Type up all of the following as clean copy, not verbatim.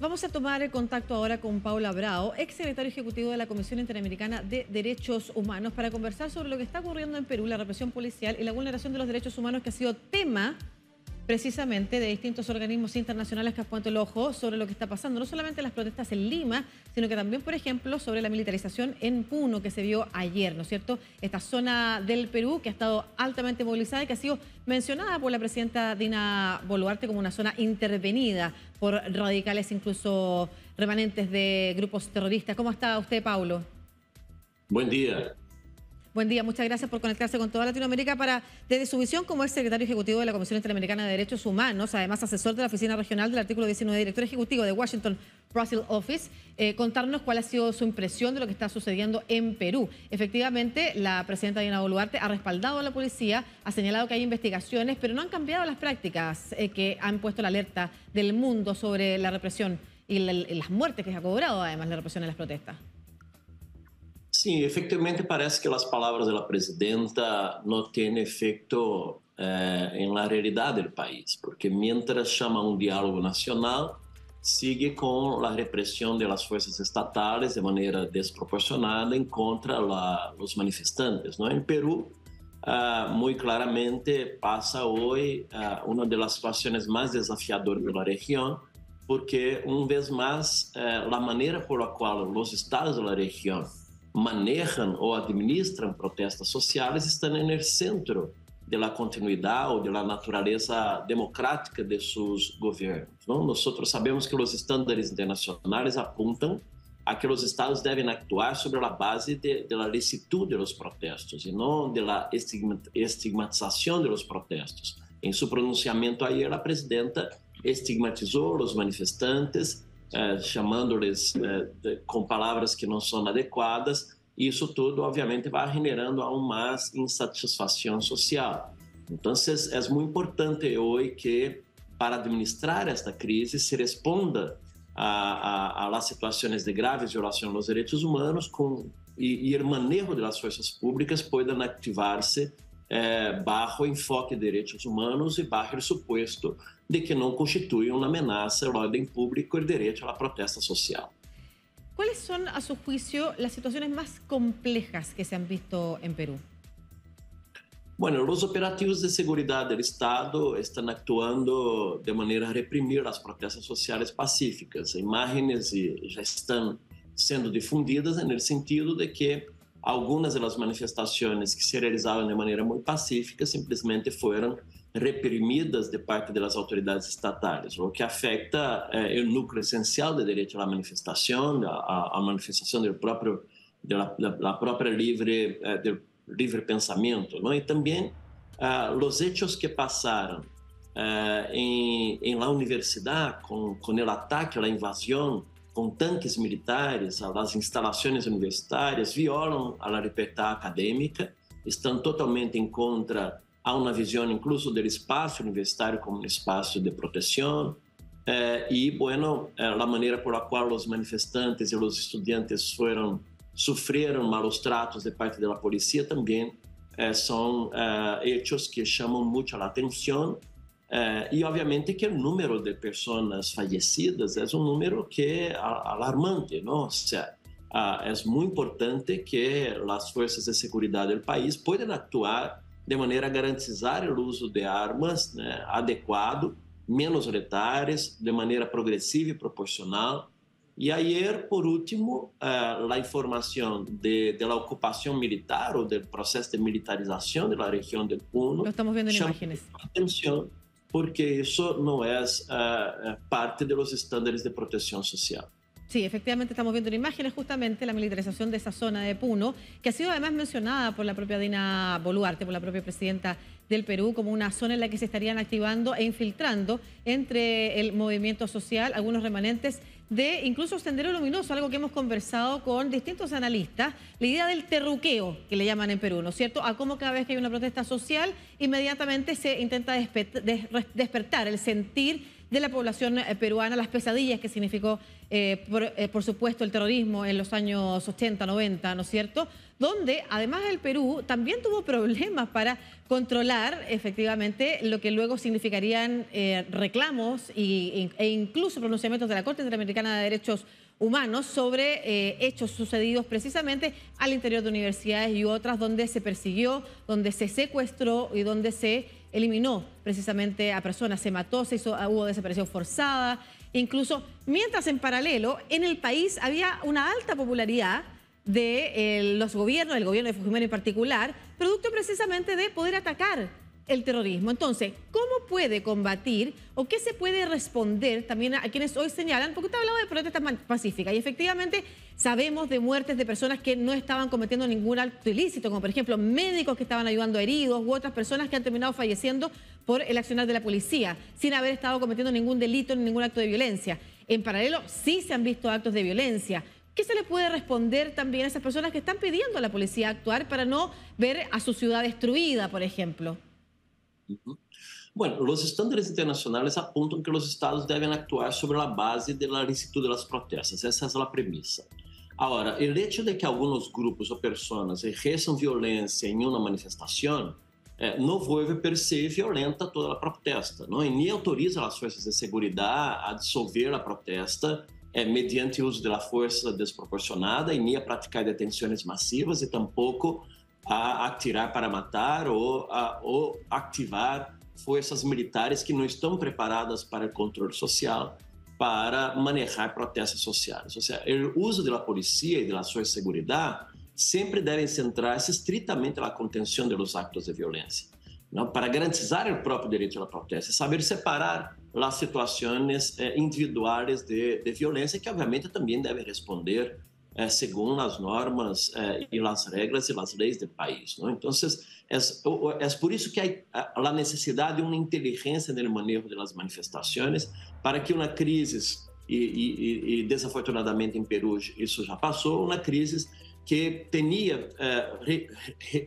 Vamos a tomar el contacto ahora con Paula Bravo, ex secretario ejecutivo de la Comisión Interamericana de Derechos Humanos, para conversar sobre lo que está ocurriendo en Perú, la represión policial y la vulneración de los derechos humanos, que ha sido tema precisamente de distintos organismos internacionales que han puesto el ojo sobre lo que está pasando, no solamente las protestas en Lima, sino que también, por ejemplo, sobre la militarización en Puno, que se vio ayer, ¿no es cierto? Esta zona del Perú que ha estado altamente movilizada y que ha sido mencionada por la presidenta Dina Boluarte como una zona intervenida por radicales, incluso remanentes de grupos terroristas. ¿Cómo está usted, Paulo? Buen día. Buen día, muchas gracias por conectarse con toda Latinoamérica desde su visión como ex secretario ejecutivo de la Comisión Interamericana de Derechos Humanos, además asesor de la Oficina Regional del Artículo 19, director ejecutivo de Washington Brussels Office, contarnos cuál ha sido su impresión de lo que está sucediendo en Perú. Efectivamente, la presidenta Dina Boluarte ha respaldado a la policía, ha señalado que hay investigaciones, pero no han cambiado las prácticas que han puesto la alerta del mundo sobre la represión y las muertes que se ha cobrado, además, la represión en las protestas. Sim, efectivamente parece que as palavras da presidenta não têm efeito na realidade do país, porque mientras chama um diálogo nacional, sigue com a repressão das forças estatais de maneira desproporcionada em contra os manifestantes. Não? Em Peru, muito claramente passa hoje uma das situações mais desafiadoras da região, porque, uma vez mais, a maneira por a qual os estados da região manejam ou administram protestas sociais estão no centro da continuidade ou da natureza democrática de seus governos. Nós sabemos que os estándares internacionais apontam a que os estados devem actuar sobre a base da licitude dos protestos e não da estigmatização dos protestos. Em seu pronunciamento ayer, a presidenta estigmatizou os manifestantes, chamando-lhes com palavras que não são adequadas, e isso tudo, obviamente, vai generando aún mais insatisfação social. Então, é muito importante hoje que, para administrar esta crise, se responda a situações de graves violação dos direitos humanos e o manejo das forças públicas puedan ativar-se bajo enfoque de direitos humanos e bajo o suposto de que não constituem uma ameaça ao ordem público e o direito à protesta social. ¿Cuáles son, a su juicio, las situaciones más complejas que se han visto en Perú? Bueno, os operativos de segurança do Estado estão actuando de maneira a reprimir as protestas sociais pacíficas. Imagens já estão sendo difundidas no sentido de que algumas das manifestações que se realizavam de maneira muito pacífica simplesmente foram reprimidas de parte das autoridades estatais, o que afeta o núcleo essencial do direito à manifestação, a manifestação do própria livre pensamento, não? E também os hechos que passaram em la universidade com o ataque, a invasão com tanques militares às instalações universitárias, violam a liberdade acadêmica, estão totalmente em contra a uma visão incluso do espaço universitário como um espaço de proteção e, bueno, a maneira por a qual os manifestantes e os estudantes sofreram malos tratos de parte da polícia também são hechos que chamam muito a atenção. E, obviamente, que o número de pessoas fallecidas é um número que é alarmante, não? Ou seja, é muito importante que as forças de segurança do país possam atuar de maneira a garantizar o uso de armas adequado, menos letais, de maneira progressiva e proporcional. E ayer, por último, a informação da ocupação militar ou do processo de militarização da região do Puno. Lo estamos vendo em imagens. Atenção, porque isso não é parte dos estándares de proteção social. Sí, efectivamente estamos viendo en imágenes justamente la militarización de esa zona de Puno, que ha sido además mencionada por la propia Dina Boluarte, por la propia presidenta del Perú, como una zona en la que se estarían activando e infiltrando entre el movimiento social algunos remanentes de incluso Sendero Luminoso, algo que hemos conversado con distintos analistas, la idea del terruqueo, que le llaman en Perú, ¿no es cierto? A cómo cada vez que hay una protesta social, inmediatamente se intenta despertar el sentir de la población peruana, las pesadillas que significó, por supuesto, el terrorismo en los años 80, 90, ¿no es cierto? Donde, además, el Perú también tuvo problemas para controlar efectivamente lo que luego significarían reclamos e incluso pronunciamientos de la Corte Interamericana de Derechos Humanos sobre hechos sucedidos precisamente al interior de universidades y otras donde se persiguió, donde se secuestró y donde se eliminó precisamente a personas, se mató, hubo desaparición forzada, incluso mientras en paralelo en el país había una alta popularidad de los gobiernos, del gobierno de Fujimori en particular, producto precisamente de poder atacar el terrorismo. Entonces, ¿cómo puede combatir o qué se puede responder también a quienes hoy señalan? Porque usted ha hablado de protestas pacíficas y efectivamente sabemos de muertes de personas que no estaban cometiendo ningún acto ilícito, como por ejemplo médicos que estaban ayudando a heridos u otras personas que han terminado falleciendo por el accionar de la policía, sin haber estado cometiendo ningún delito ni ningún acto de violencia. En paralelo, sí se han visto actos de violencia. ¿Qué se le puede responder también a esas personas que están pidiendo a la policía actuar para no ver a su ciudad destruida, por ejemplo? Bueno, los estándares internacionales apuntan que los estados deben actuar sobre la base de la licitud de las protestas. Esa es la premisa. Ahora, el hecho de que algunos grupos o personas ejerzan violencia en una manifestación no vuelve per se violenta toda la protesta, ¿no? Y ni autoriza a las fuerzas de seguridad a disolver la protesta mediante uso de la fuerza desproporcionada y ni a praticar detenciones masivas y tampoco a atirar para matar ou activar forças militares que não estão preparadas para o controle social, para manejar protestos sociais. Ou seja, o uso da polícia e da sua segurança sempre devem centrar-se estritamente na contenção dos atos de violência, não? Para garantizar o próprio direito à protesta, saber separar as situações individuais de violência, que obviamente também devem responder según las normas y las reglas y las leyes del país, ¿no? Entonces, es por eso que hay la necesidad de una inteligencia en el manejo de las manifestaciones para que una crisis, y desafortunadamente en Perú eso ya pasó, una crisis que tenía,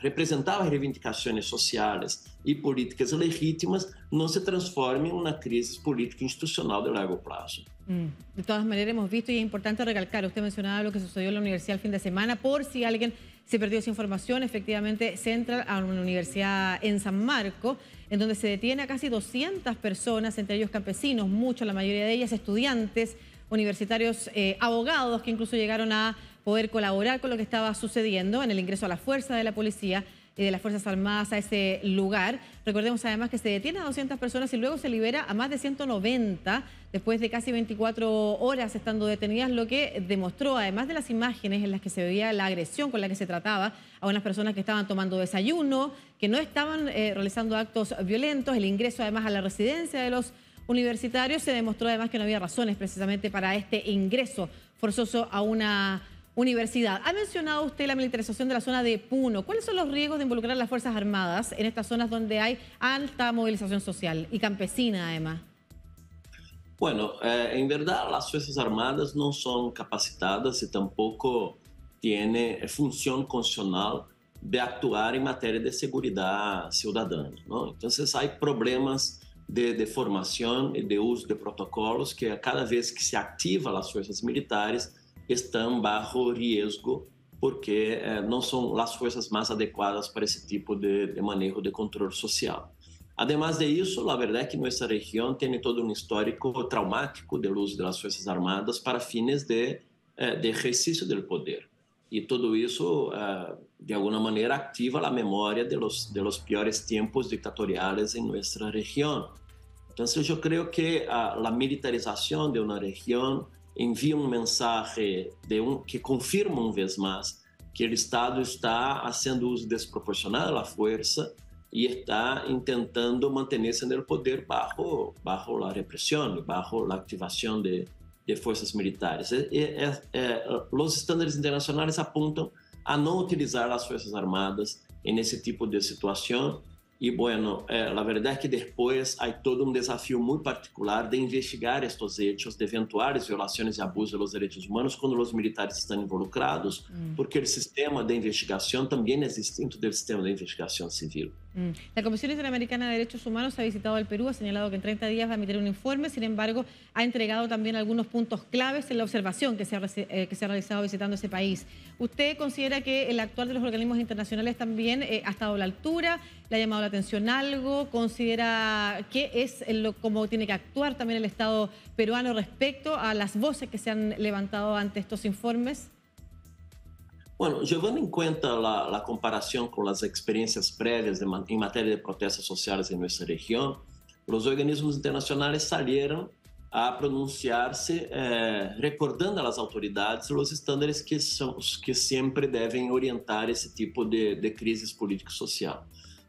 representaba reivindicaciones sociales y políticas legítimas, no se transforme en una crisis política institucional de largo plazo. De todas maneras hemos visto, y es importante recalcar, usted mencionaba lo que sucedió en la universidad el fin de semana, por si alguien se perdió esa información, efectivamente se entra a una universidad en San Marcos, en donde se detiene a casi 200 personas, entre ellos campesinos, muchos, la mayoría de ellas estudiantes, universitarios, abogados, que incluso llegaron a poder colaborar con lo que estaba sucediendo en el ingreso a la fuerza de la policía y de las Fuerzas Armadas a ese lugar. Recordemos además que se detiene a 200 personas y luego se libera a más de 190 después de casi 24 horas estando detenidas, lo que demostró, además de las imágenes en las que se veía la agresión con la que se trataba a unas personas que estaban tomando desayuno, que no estaban realizando actos violentos, el ingreso además a la residencia de los universitarios, se demostró además que no había razones precisamente para este ingreso forzoso a una universidad. Ha mencionado usted la militarización de la zona de Puno. ¿Cuáles son los riesgos de involucrar a las Fuerzas Armadas en estas zonas donde hay alta movilización social y campesina además? Bueno, en verdad las Fuerzas Armadas no son capacitadas y tampoco tienen función constitucional de actuar en materia de seguridad ciudadana, ¿no? Entonces hay problemas de formación y de uso de protocolos que cada vez que se activa las fuerzas militares están bajo riesgo porque no son las fuerzas más adecuadas para ese tipo de manejo de control social. Además de eso, la verdad es que nuestra región tiene todo un histórico traumático del uso de las Fuerzas Armadas para fines de ejercicio del poder. Y todo eso, de alguna manera, activa la memoria de los peores tiempos dictatoriales en nuestra región. Entonces, yo creo que la militarización de una región envía un mensaje que confirma una vez más que el Estado está haciendo uso desproporcionado de la fuerza y está intentando mantenerse en el poder bajo la represión, bajo la activación de fuerzas militares. Los estándares internacionales apuntan a no utilizar las Fuerzas Armadas en ese tipo de situación. Y bueno, la verdad es que después hay todo un desafío muy particular de investigar estos hechos de eventuales violaciones y abusos de los derechos humanos cuando los militares están involucrados, porque el sistema de investigación también es distinto del sistema de investigación civil. La Comisión Interamericana de Derechos Humanos ha visitado el Perú, ha señalado que en 30 días va a emitir un informe, sin embargo, ha entregado también algunos puntos claves en la observación que se ha realizado visitando ese país. ¿Usted considera que el actuar de los organismos internacionales también ha estado a la altura? ¿Le ha llamado la atención algo? ¿Considera qué es cómo tiene que actuar también el Estado peruano respecto a las voces que se han levantado ante estos informes? Bueno, llevando en cuenta la comparación con las experiencias previas en materia de protestas sociales en nuestra región, los organismos internacionales salieron a pronunciarse recordando a las autoridades los estándares que siempre deben orientar ese tipo de crisis político-social.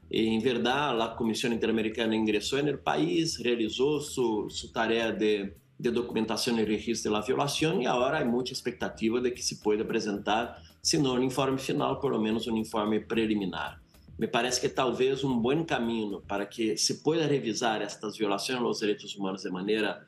En verdad, la Comisión Interamericana ingresó en el país, realizó su tarea de documentación y registro de la violación y ahora hay mucha expectativa de que se pueda presentar, si no un informe final, por lo menos un informe preliminar. Me parece que talvez un buen camino para que se pueda revisar estas violaciones a los derechos humanos de manera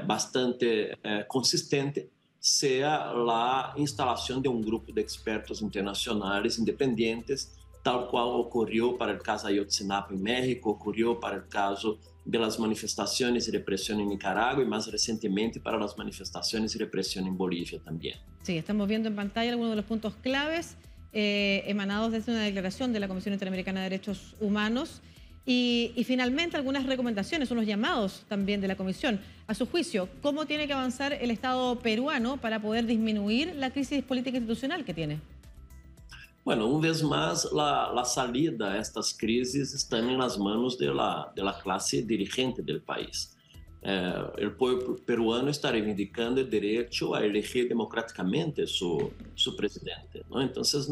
bastante consistente sea la instalación de un grupo de expertos internacionales independientes, tal cual ocurrió para el caso Ayotzinapa en México, ocurrió para el caso de las manifestaciones y represión en Nicaragua y más recientemente para las manifestaciones y represión en Bolivia también. Sí, estamos viendo en pantalla algunos de los puntos claves emanados desde una declaración de la Comisión Interamericana de Derechos Humanos y finalmente algunas recomendaciones, unos llamados también de la Comisión. A su juicio, ¿cómo tiene que avanzar el Estado peruano para poder disminuir la crisis política institucional que tiene? Bueno, una vez más, la salida a estas crisis está en las manos de la clase dirigente del país. El pueblo peruano está reivindicando el derecho a elegir democráticamente su presidente, ¿no? Entonces,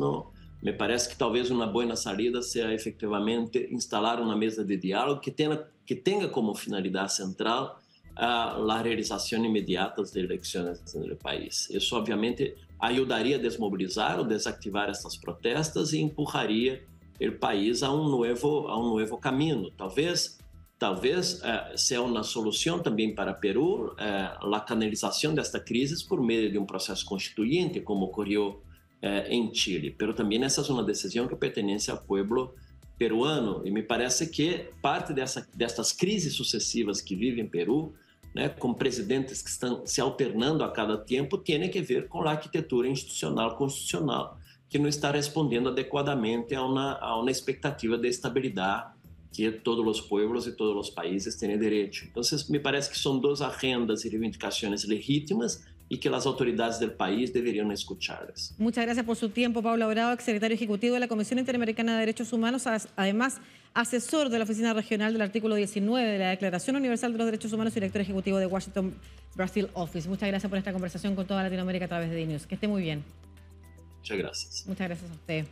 me parece que talvez una buena salida sea efectivamente instalar una mesa de diálogo que tenga como finalidad central la realización inmediata de elecciones en el país. Eso obviamente ayudaría a desmovilizar o desactivar estas protestas y empujaría el país a un nuevo camino. Talvez sea una solución también para Perú la canalización de esta crisis por medio de un proceso constituyente, como ocurrió en Chile. Pero también esa es una decisión que pertenece al pueblo peruano y me parece que parte de estas crisis sucesivas que vive en Perú, com presidentes que estão se alternando a cada tempo, tem que ver com a arquitetura institucional constitucional, que não está respondendo adequadamente a uma expectativa de estabilidade que todos os pueblos e todos os países têm direito. Então, me parece que são duas agendas e reivindicações legítimas y que las autoridades del país deberían escucharlas. Muchas gracias por su tiempo, Pablo Bravo, exsecretario ejecutivo de la Comisión Interamericana de Derechos Humanos, además asesor de la Oficina Regional del Artículo 19 de la Declaración Universal de los Derechos Humanos y director ejecutivo de Washington Brazil Office. Muchas gracias por esta conversación con toda Latinoamérica a través de DNews. Que esté muy bien. Muchas gracias. Muchas gracias a usted.